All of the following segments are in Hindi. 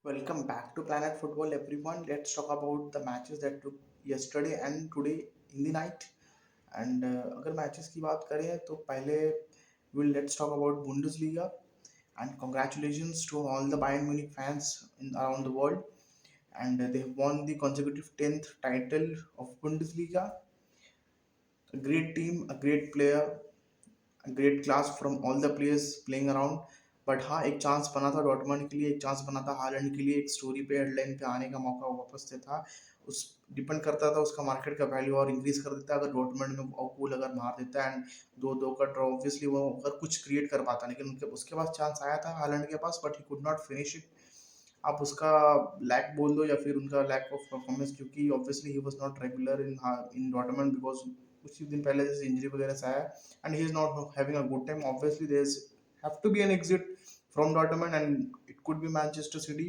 Welcome back to Planet Football, everyone. Let's talk about the matches that took yesterday and today in the night. And अगर मैचेस की बात करें तो पहले let's talk about Bundesliga and congratulations to all the Bayern Munich fans around the world. And they have won the consecutive 10th title of Bundesliga. A great team, a great player, a great class from all the players playing around. But हाँ, एक चांस बना था डॉर्टमंड के लिए, एक चांस बना था हालैंड के लिए, एक स्टोरी पे हेडलाइन पे आने का मौका वापस से था। उस डिपेंड करता था उसका मार्केट का वैल्यू और इंक्रीज कर देता अगर डॉर्टमंड में गोल अगर मार देता एंड 2-2 का ड्रॉ ऑब्वियसली वो अगर कुछ क्रिएट कर पाता, लेकिन उनके उसके पास चांस आया था हालैंड के पास but he could not finish it. आप उसका लैक बोल दो या फिर उनका लैक ऑफ परफॉर्मेंस, क्योंकि obviously he was not regular in Dortmund because कुछ ही दिन पहले जैसे इंजरी वगैरह से आया and he is not having a good time. Obviously there is have to be an exit from Dortmund and it could be Manchester City.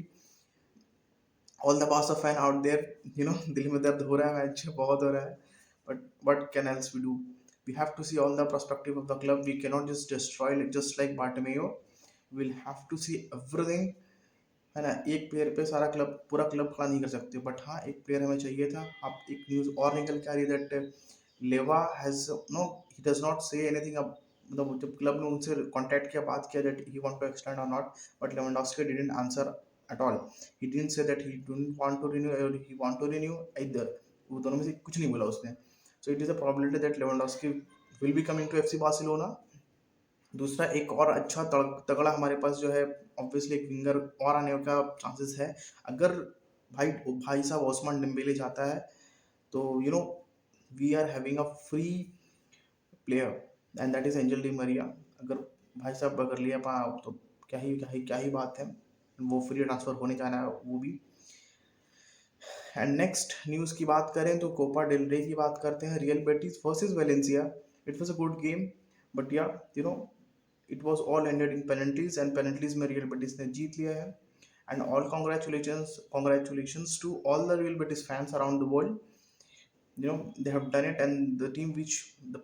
All the Barça fan out there, दिल में दर्द हो रहा है, मैच बहुत हो रहा है, but what can else we do? We have to see all the perspective of the club. We cannot just destroy it just like Bartomeu. We'll have to see everything, है ना? एक प्लेयर पे सारा क्लब पूरा क्लब खड़ा नहीं कर सकते, बट हाँ एक प्लेयर हमें चाहिए था। अब एक न्यूज़ और निकल के आ रही है that Lewa has no he does not say anything. अब मतलब जब क्लब ने उनसे कांटेक्ट किया, बात किया that he want to extend or not, but Lewandowski didn't answer at all. He didn't say that he don't want to renew or he want to renew either. वो दोनों में से कुछ नहीं बोला उसने। So it is a probability that Lewandowski will be coming to FC Barcelona. दूसरा एक और अच्छा तगड़ा हमारे पास जो है, ऑब्वियसली एक विंगर और आने का चांसेस है। अगर भाई भाई साहब ओस्मान डिम्बेले जाता है तो we are having a free player and that is Angel Di Maria. अगर भाई साहब अगर लिया पा तो क्या ही बात है। वो फ्री ट्रांसफर होने जाना है वो भी। एंड नेक्स्ट न्यूज़ की बात करें तो कोपा डेल रे की बात करते हैं। Real Betis versus Valencia, it was a good game but yeah you know it was all ended in penalties and penalties में रियल बेटिस ने जीत लिया है। And all congratulations to all the Real Betis fans around the world. They have done it, and the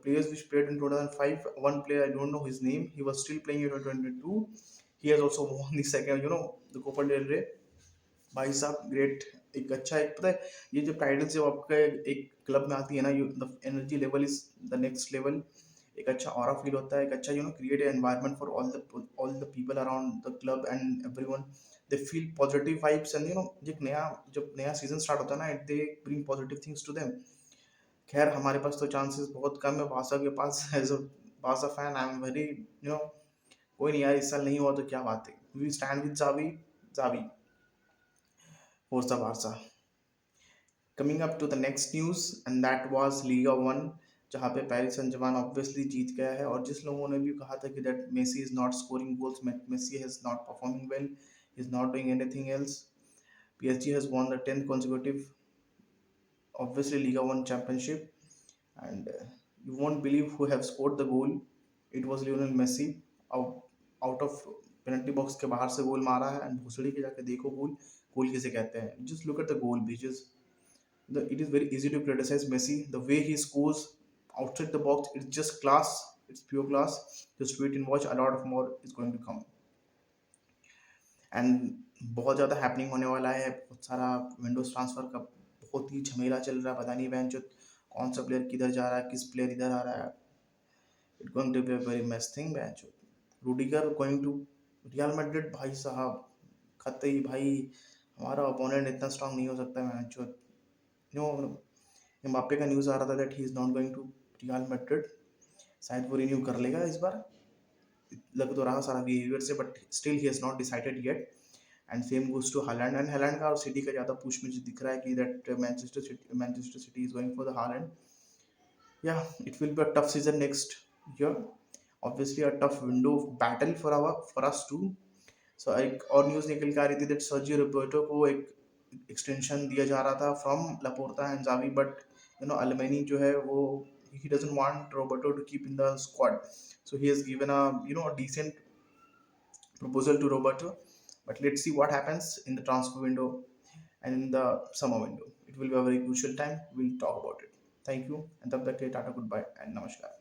players which played in 2005, one player I don't know his name, he was still playing in 2022. He has also won the second, the Copa del Rey. भाई साहब ग्रेट। एक अच्छा एक पता है, ये जब टाइटल जब आपका एक क्लब में आती है ना, you the energy level is the next level. एक अच्छा ऑरा फील होता है, एक अच्छा create environment for all the people around the club and everyone. They feel positive vibes and जब नया सीजन स्टार्ट होता है ना, they bring positive things to them. खैर हमारे पास तो चांसेस बहुत कम है बासा के पास। एज अ बासा फैन आई एम वेरी कोई नहीं यार, इस साल नहीं हुआ तो क्या बात है। We stand with Xavi Xavi Força Barça. Coming up to the next news and that was Ligue One, जहाँ पे पेरिस सेंट जर्मेन ऑब्वियसली जीत गया है। और जिस लोगों ने भी कहा था कि that Messi is not scoring goals, Messi has not performing well, is not doing anything else. PSG has won the 10th consecutive obviously Liga 1 championship, and you won't believe who have scored the goal. It was Lionel Messi। Out of penalty box के बाहर से गोल मारा है एंड भूसड़ी के जाके देखो गोल गोल किसे कहते हैं। Just look at the goal beaches. It is very easy to criticize Messi. The way he scores outside the box, it's just class. It's pure class. Just wait and watch. A lot of more is going to come. And बहुत ज़्यादा हैपनिंग होने वाला है। बहुत सारा विंडोज ट्रांसफर का बहुत ही झमेला चल रहा है। पता नहीं बेंच कौन सा प्लेयर किधर जा रहा है, किस प्लेयर इधर आ रहा है। It going to be a very mess thing bench. Rudiger going to Real Madrid, भाई साहब कतई भाई हमारा ओपोनेंट इतना स्ट्रांग नहीं हो सकता बेंच। एम्बाप्पे का न्यूज़ आ रहा था that he is not going to Real Madrid. शायद वो रिन्यू कर लेगा इस बार, लग तो रहा सारा बिहेवियर से, but still he has not decided yet. And same goes to Haaland. And Haaland का और सिटी का ज़्यादा पुश मुझे दिख रहा है कि that Manchester City is going for the Haaland. या it will be a tough season next year, obviously a tough window battle for us too. So एक और न्यूज़ निकल के आ रही थी दैट सर्जियो रोबर्टो को एक एक्सटेंशन दिया जा रहा था from Laporta and Xavi, but Alemany जो है वो he doesn't want Roberto to keep in the squad, so he has given a decent proposal to Roberto. But let's see what happens in the transfer window and in the summer window. It will be a very crucial time. We'll talk about it. Thank you, and tab tak ke tata, goodbye and namaskar.